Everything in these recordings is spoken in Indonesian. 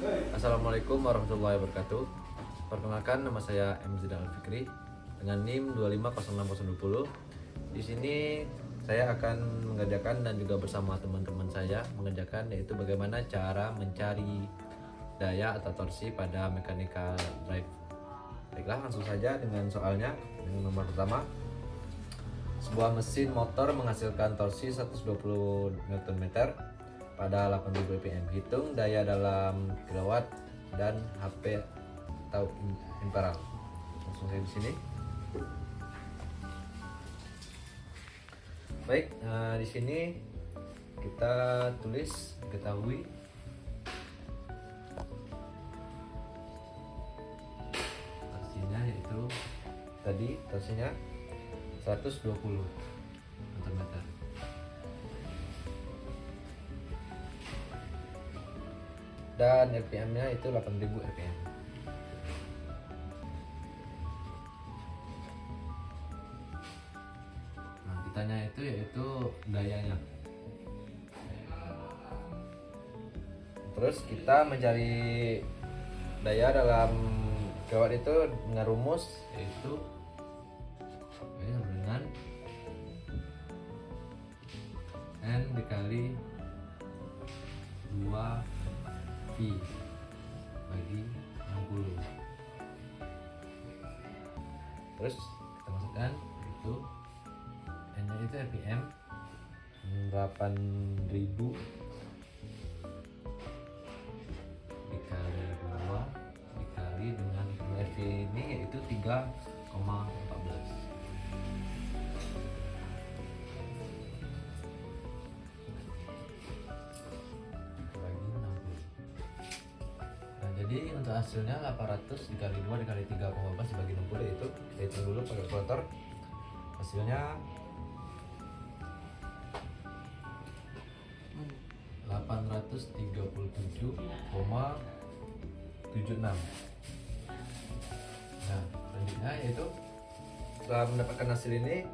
Assalamualaikum warahmatullahi wabarakatuh. Perkenalkan, nama saya M. Zidan Al-Fikri dengan NIM 2506020. Di sini saya akan mengerjakan dan juga bersama teman-teman saya mengerjakan, yaitu bagaimana cara mencari daya atau torsi pada mechanical drive. Baiklah, langsung saja dengan soalnya. Yang nomor pertama, sebuah mesin motor menghasilkan torsi 120 Nm pada 8000 rpm. Hitung daya dalam kilowatt dan HP atau imperal. Langsung saya di sini. Baik, di sini kita tulis ketahui torsinya, yaitu tadi torsinya 120 Nm. Dan RPM-nya itu 8000 rpm. Nah, kitanya itu yaitu dayanya. Terus kita mencari daya dalam kilowatt itu dengan rumus, yaitu dengan N dikali 2 Pi bagi 60. Terus kita masukkan itu N nya itu RPM 8000 dikali 2 dikali dengan RV ini yaitu 3,14. Jadi untuk hasilnya 800 dikali 2 dikali 3,14 dibagi 60, yaitu kita hitung dulu pakai kalkulator. Hasilnya 837,76. Nah, selanjutnya yaitu setelah mendapatkan hasil ini,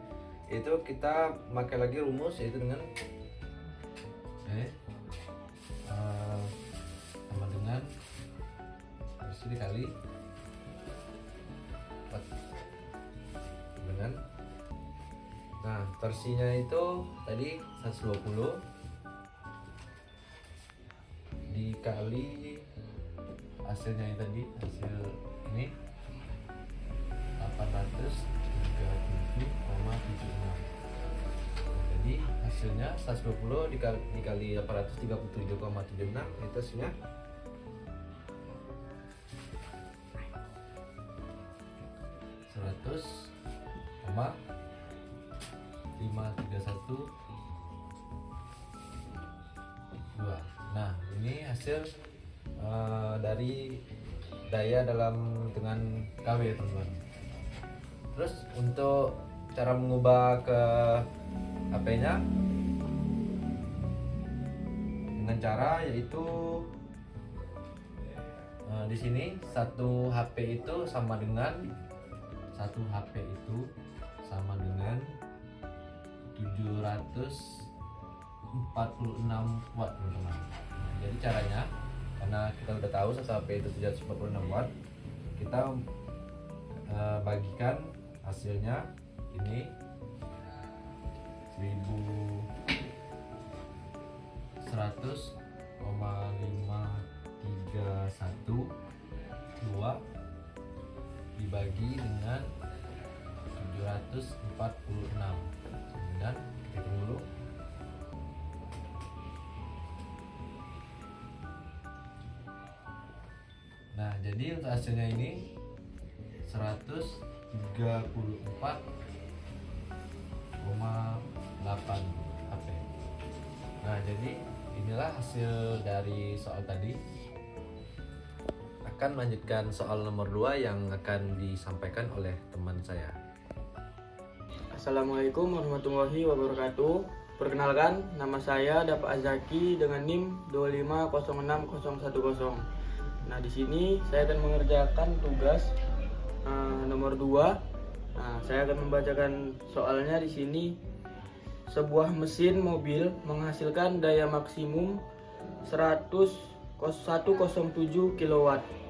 yaitu kita pakai lagi rumus, yaitu dengan sama dengan torsi dikali dengan, nah torsinya itu tadi 120 dikali hasilnya yang tadi, hasil ini 837,76. Jadi hasilnya 120 dikali 837,76, itu hasilnya 100,531,2. Nah, ini hasil dari daya dalam hitungan KW, teman-teman. Terus untuk cara mengubah ke HP-nya dengan cara yaitu di sini 1 HP itu sama dengan 746 watt, teman-teman. Jadi caranya, karena kita udah tahu 1 HP itu 746 watt, kita bagikan hasilnya ini 1100,531,2 dibagi dengan 746. Kemudian kita hitung dulu. Nah, jadi untuk hasilnya ini 134,8 HP. Nah, jadi inilah hasil dari soal tadi. Akan melanjutkan soal nomor 2 yang akan disampaikan oleh teman saya. Assalamualaikum warahmatullahi wabarakatuh. Perkenalkan, nama saya Dafa Azaki dengan NIM 2506010. Nah, di sini saya akan mengerjakan tugas nomor 2. Nah, saya akan membacakan soalnya di sini. Sebuah mesin mobil menghasilkan daya maksimum 100,000 107 kW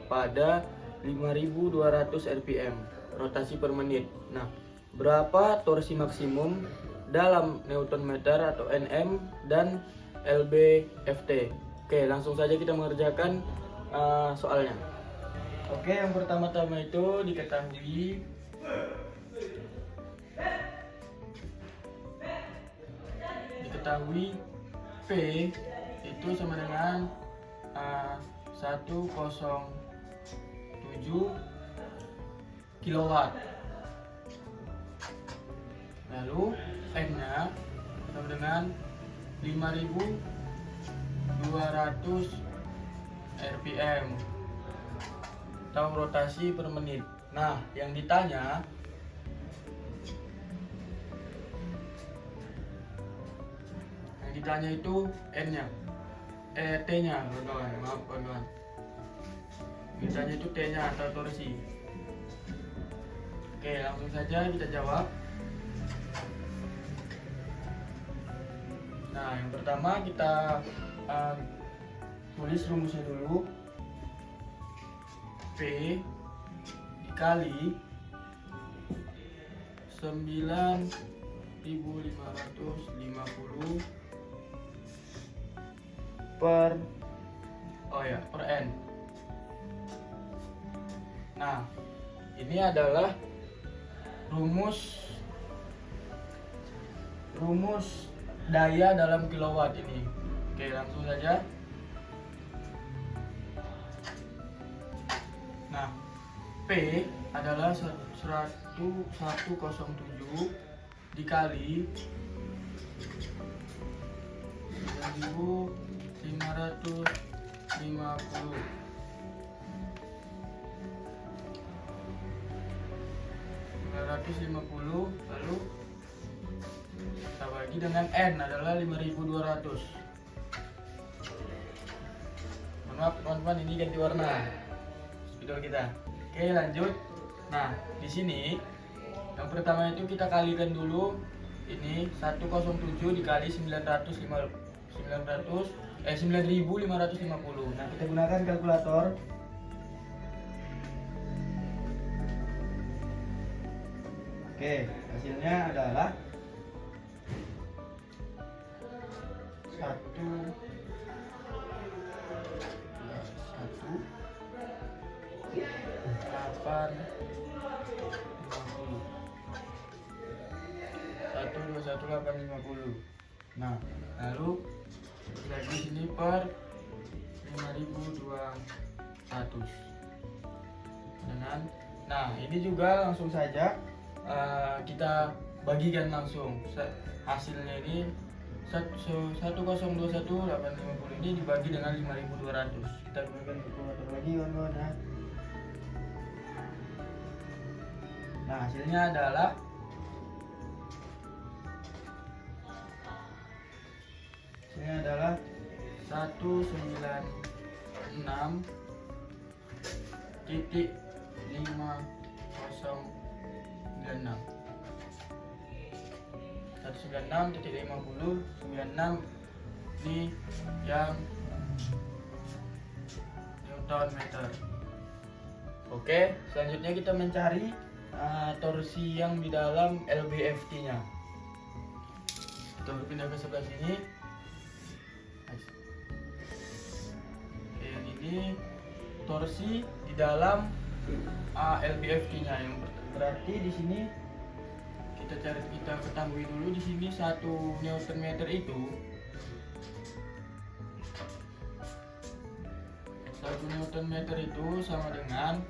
pada 5200 rpm rotasi per menit. Nah, berapa torsi maksimum dalam Newton meter atau Nm dan lb-ft? Oke, langsung saja kita mengerjakan soalnya. Oke, yang pertama-tama itu diketahui P itu sama dengan 107 kilowatt. Lalu N-nya sama dengan 5200 rpm atau rotasi per menit. Nah, yang ditanya itu N-nya, T-nya, kawan-kawan. Maaf, kawan-kawan. Ditanya itu T-nya atau torsi. Oke, langsung saja kita jawab. Nah, yang pertama kita tulis rumusnya dulu. P dikali 9550 per N. Nah, ini adalah rumus daya dalam kilowatt ini. Oke, langsung saja. Nah, P adalah 107 dikali 9550 lalu kita bagi dengan N adalah 5200. Maaf teman-teman, ini ganti warna spidol kita. Oke, lanjut. Nah, di sini yang pertama itu kita kalikan dulu ini 107 dikali 9550. Nah, kita gunakan kalkulator. Oke, hasilnya adalah 121,850. Nah, lalu lagi sini per 5200 dengan, nah ini juga langsung saja kita bagikan langsung hasilnya ini 1021850 ini dibagi dengan 5200. Kita gunakan kalkulator lagi kawan-kawan ya. Nah, hasilnya adalah 196,5096 ini yang Newton meter. Oke, selanjutnya kita mencari torsi yang di dalam lb-ft nya. Kita berpindah ke sebelah sini. Oke, yang ini torsi di dalam lb-ft nya, yang berarti di sini kita ketahui dulu di sini 1 Newton meter itu 1 Newton meter itu sama dengan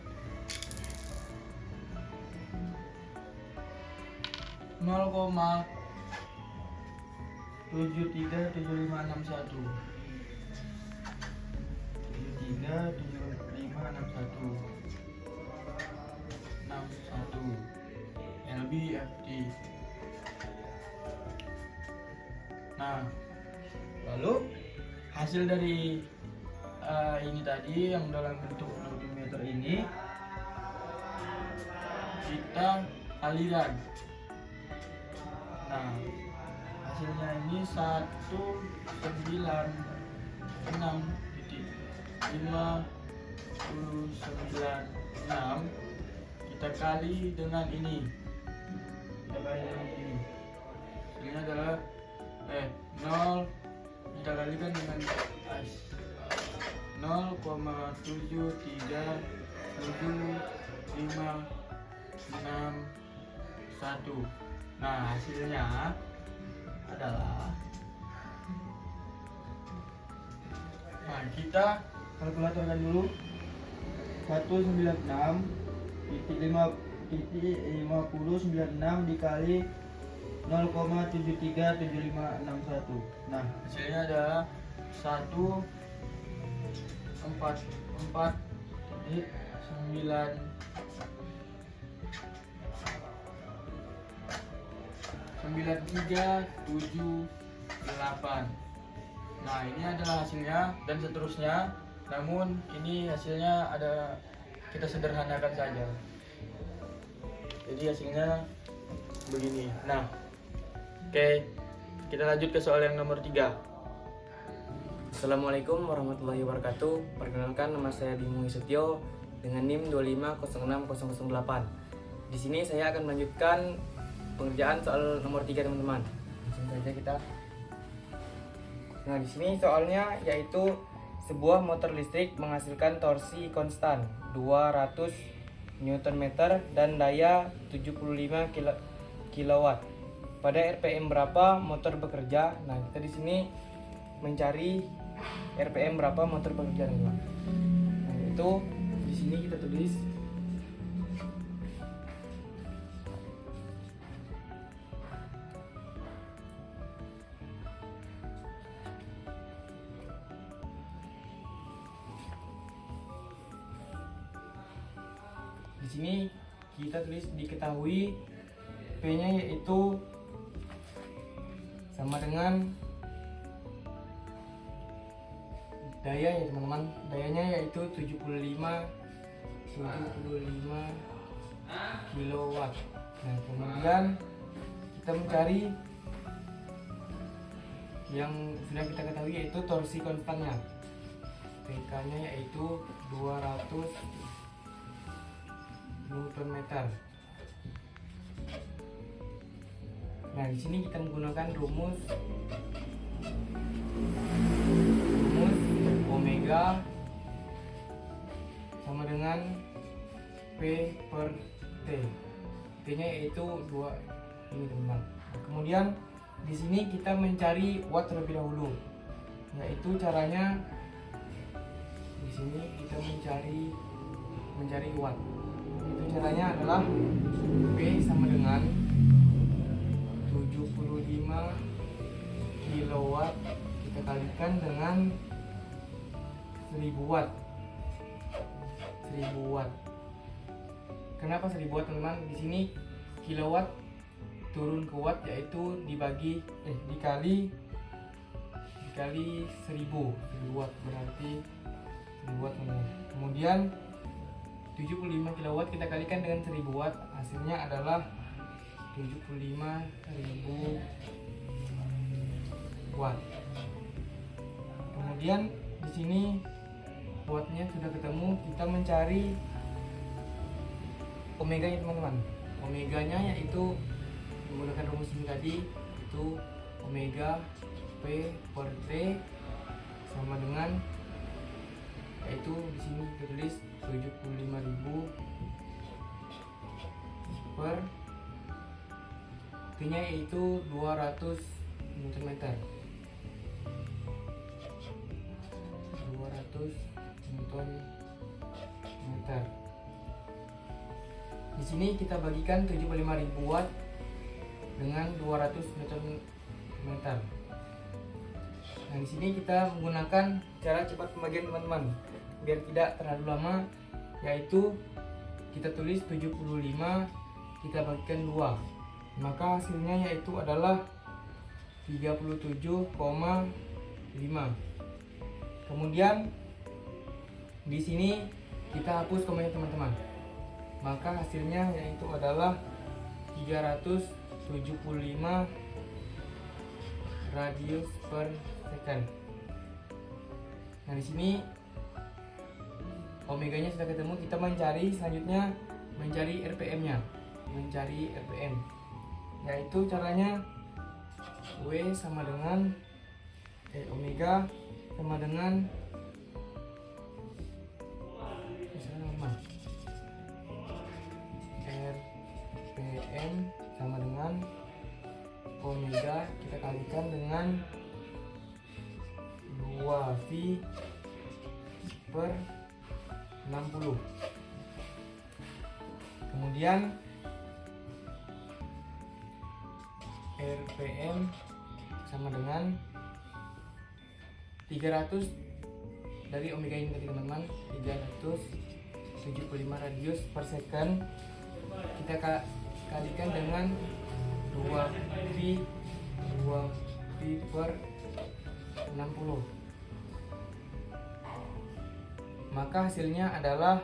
0,737561 lb-ft. Nah, lalu hasil dari ini tadi yang dalam bentuk meter ini kita aliran. Nah, hasilnya ini 196,50 kita kali dengan ini. Ini adalah 0 kita kalikan dengan 0,7375661. Nah, hasilnya adalah, nah kita kalkulatorkan dulu. 196,5096 dikali 0,737561. Nah, hasilnya adalah 144,9378. Nah, ini adalah hasilnya dan seterusnya. Namun ini hasilnya ada, kita sederhanakan saja. Jadi hasilnya begini. Nah, oke, kita lanjut ke soal yang nomor 3. Assalamualaikum warahmatullahi wabarakatuh. Perkenalkan, nama saya Bimo Setio dengan NIM 2506008. Di sini saya akan melanjutkan pengerjaan soal nomor 3, teman-teman. Langsung saja kita. Nah, di sini soalnya yaitu sebuah motor listrik menghasilkan torsi konstan 200 Nm dan daya 75 kW. Pada RPM berapa motor bekerja? Nah, kita di sini mencari RPM berapa motor bekerja, teman-teman. Nah, itu di sini kita tulis di sini kita tulis diketahui P-nya yaitu sama dengan daya ya, teman-teman. Dayanya yaitu 75 kilowatt. Nah, kemudian kita mencari yang sudah kita ketahui yaitu torsi konstannya. PK-nya yaitu 200 Nm. Nah, di sini kita menggunakan rumus omega sama dengan P per T. T-nya yaitu 2 ini, teman-teman. Nah, kemudian di sini kita mencari watt terlebih dahulu. Yaitu caranya di sini kita mencari watt. Itu caranya adalah P sama dengan 75 kilowatt kita kalikan dengan 1000 watt. 1000 watt. Kenapa 1000 watt, teman-teman? Di sini kilowatt turun ke watt yaitu dikali 1000 watt, berarti 1000 watt, teman-teman. Kemudian 75 kilowatt kita kalikan dengan 1000 watt, hasilnya adalah 75.000 watt. Kemudian di sini wattnya sudah ketemu, kita mencari omeganya, teman-teman. Omeganya yaitu menggunakan rumus ini tadi, itu omega P per T sama dengan yaitu di sini ditulis 75.000 per T-nya yaitu 200 Nm. 200 Nm. Di sini kita bagikan 75.000 watt dengan 200 Nm. Nah, di sini kita menggunakan cara cepat pembagian, teman-teman, biar tidak terlalu lama, yaitu kita tulis 75 kita bagikan 2, maka hasilnya yaitu adalah 37,5. Kemudian di sini kita hapus komanya, teman-teman, maka hasilnya yaitu adalah 375 radius per second. Nah, di sini omeganya sudah ketemu, kita mencari selanjutnya mencari RPM-nya. Mencari RPM. Yaitu caranya W sama dengan omega sama dengan RPM sama dengan omega kita kalikan dengan 2V per 60. Kemudian RPM sama dengan 300 dari omega ini tadi teman-teman, 375 radius per second. Kita kalikan dengan 2V per 60. Maka hasilnya adalah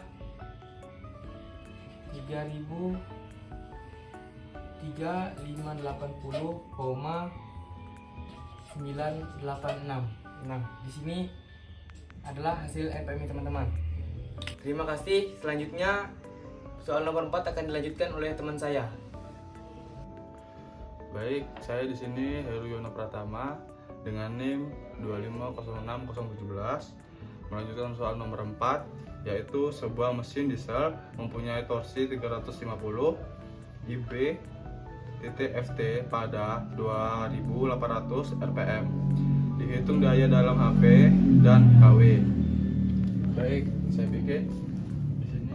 3580,986. Nah, di sini adalah hasil RPM teman-teman. Terima kasih. Selanjutnya soal nomor 4 akan dilanjutkan oleh teman saya. Baik, saya di sini Heru Yono Pratama dengan NIM 2506017 melanjutkan soal nomor 4, yaitu sebuah mesin diesel mempunyai torsi 350 IB .ft pada 2800 rpm. Dihitung daya dalam HP dan KW. Baik, saya bikin di sini.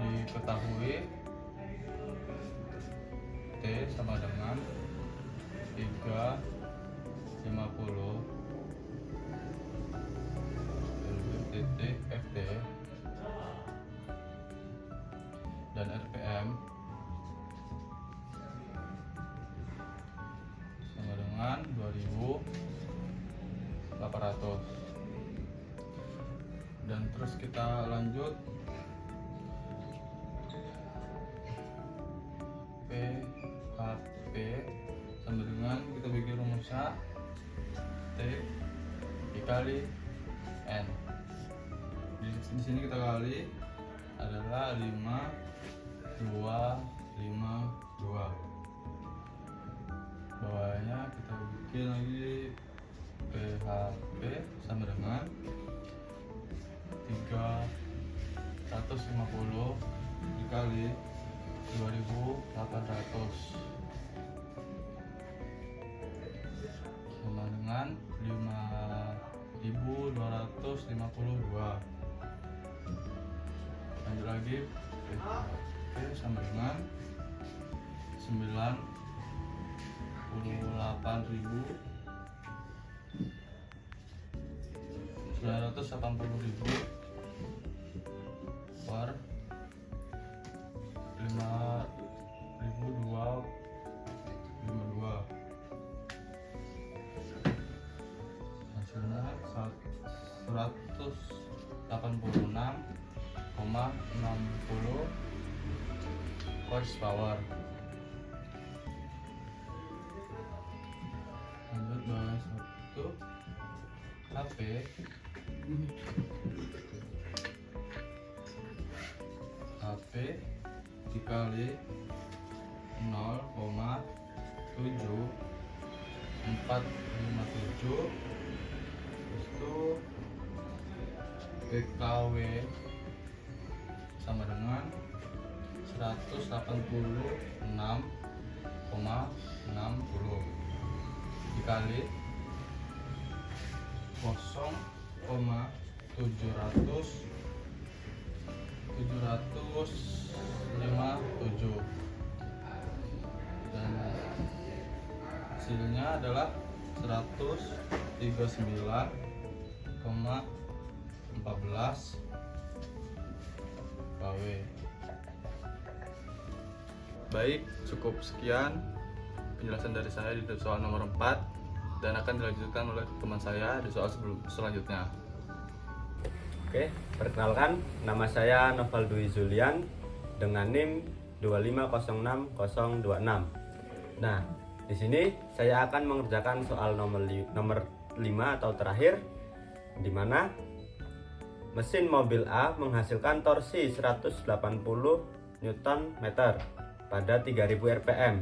Diketahui T sama dengan 350 titik FT dan RPM sama dengan 2800. Dan terus kita lanjut PHP sama dengan kita bikin rumusnya T dikali N. Di sini kita kali adalah 5252. Bawahnya kita bikin lagi PHP sama dengan 350 dikali 2800 sama dengan 5252. Lanjut lagi PHP sama dengan 980.000 per 5252. Hasilnya 186,60 horsepower. Lanjut bawah satu HP dikali 0,7457 itu BKW sama dengan 186,60 dikali 0,757 dan hasilnya adalah 139,14 kW. Baik, cukup sekian penjelasan dari saya di soal nomor 4 dan akan dilanjutkan oleh teman saya di soal selanjutnya. Oke, perkenalkan, nama saya Noval Dwi Zulian dengan NIM 2506026. Nah, Di sini saya akan mengerjakan soal nomor 5 atau terakhir, di mana mesin mobil A menghasilkan torsi 180 Nm pada 3000 rpm,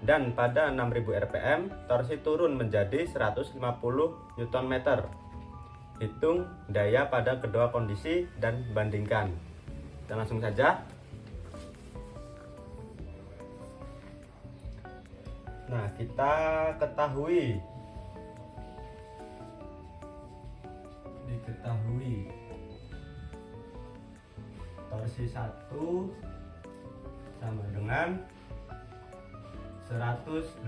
dan pada 6000 rpm torsi turun menjadi 150 Nm. Hitung daya pada kedua kondisi dan bandingkan. Kita langsung saja. Nah, kita diketahui torsi 1 sama dengan 180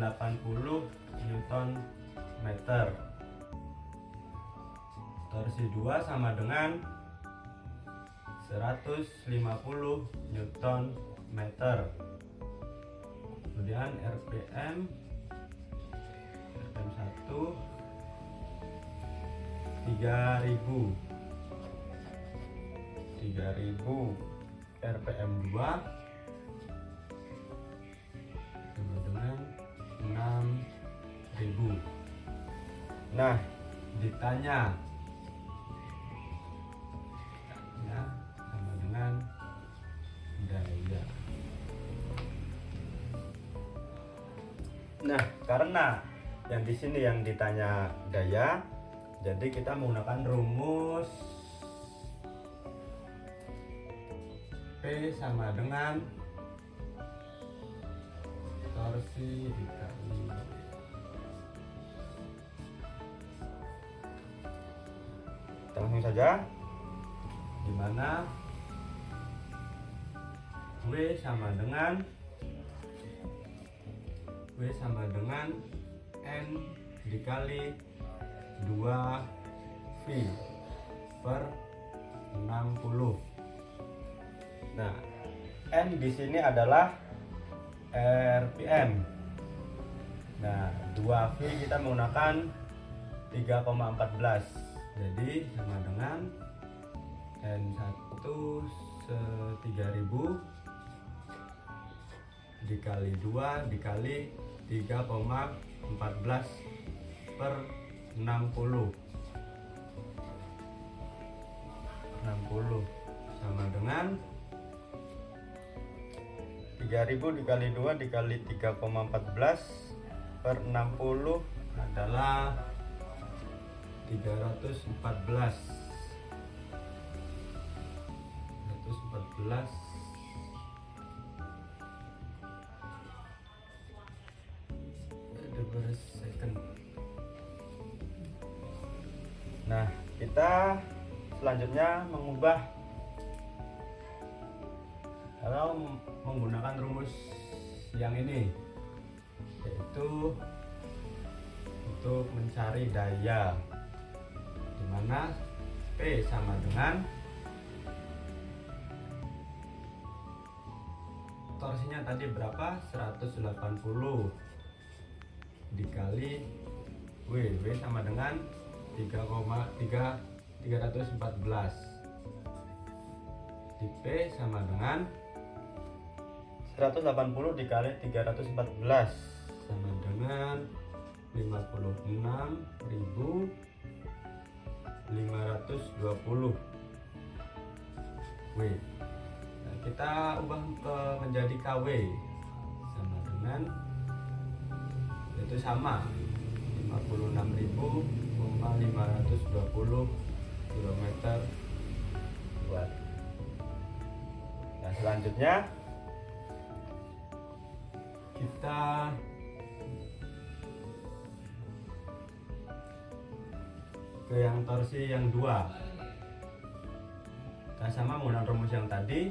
Nm. Torsi 2 sama dengan 150 Nm. Kemudian RPM 1 3000 RPM 2 sama dengan 6000. Nah, ditanya sama dengan daya. Nah, karena yang di sini yang ditanya daya, jadi kita menggunakan rumus P sama dengan torsi dikali kita langsung saja, di mana W sama dengan N dikali 2V per 60. Nah, N di sini adalah RPM. Nah, 2V kita menggunakan 3,14. Jadi sama dengan N1 3000 dikali 2 dikali 3,14 per 60 sama dengan 3000 dikali 2 dikali 3,14 per 60 adalah 314 second. Nah, kita selanjutnya mengubah kalau menggunakan rumus yang ini, yaitu untuk mencari daya, di mana P sama dengan torsinya tadi berapa? 180 dikali W sama dengan 314. Di P sama dengan 180 dikali 314 sama dengan 56.520 W. Nah, kita ubah menjadi KW sama dengan, itu sama 56.520 km buat. Nah, selanjutnya kita ke yang torsi yang 2. Kita sama menggunakan rumus yang tadi,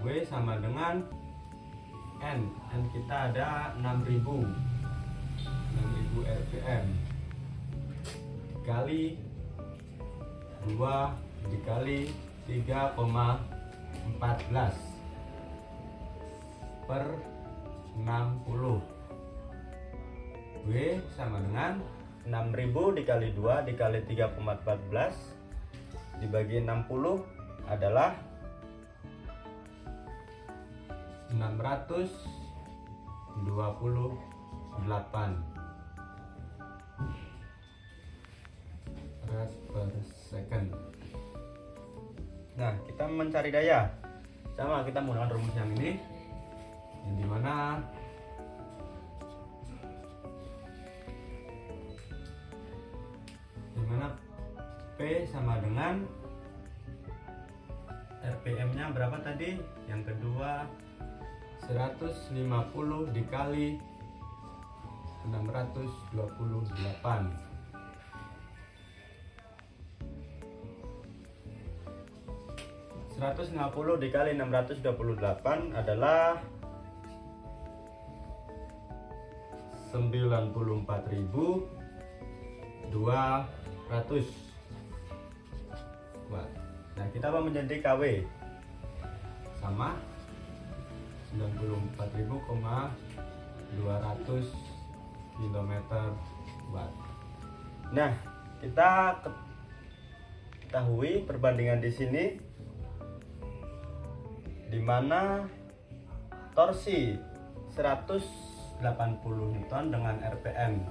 W sama dengan N kita ada 6000 rpm dikali 2 dikali 3,14 per 60. W sama dengan 6000 dikali 2 dikali 3,14 dibagi 60 adalah 620 ras per second. Nah, kita mencari daya. Sama, kita menggunakan rumus yang ini, yang dimana P sama dengan RPM-nya berapa tadi? Yang kedua 150 dikali 628. 150 dikali 628 adalah 94.200 watt. Nah, kita mau menjadi KW sama 94.200 km watt. Nah, kita ketahui perbandingan di sini, di mana torsi 180 Newton dengan RPM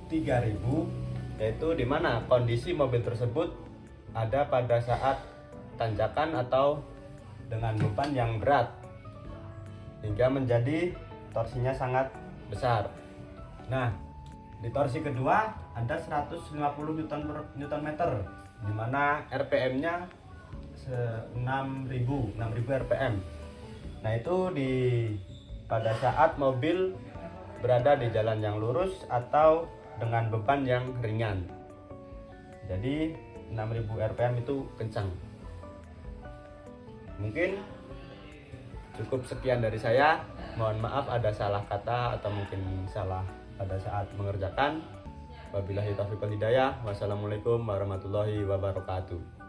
3000, yaitu di mana kondisi mobil tersebut ada pada saat tanjakan atau dengan beban yang berat hingga menjadi torsinya sangat besar. Nah, di torsi kedua ada 150 Newton meter, di mana RPM-nya 6000 RPM. Nah, itu pada saat mobil berada di jalan yang lurus atau dengan beban yang ringan. Jadi 6000 RPM itu kencang. Mungkin cukup sekian dari saya. Mohon maaf ada salah kata atau mungkin salah pada saat mengerjakan. Wabillahi taufiq wal hidayah. Wassalamualaikum warahmatullahi wabarakatuh.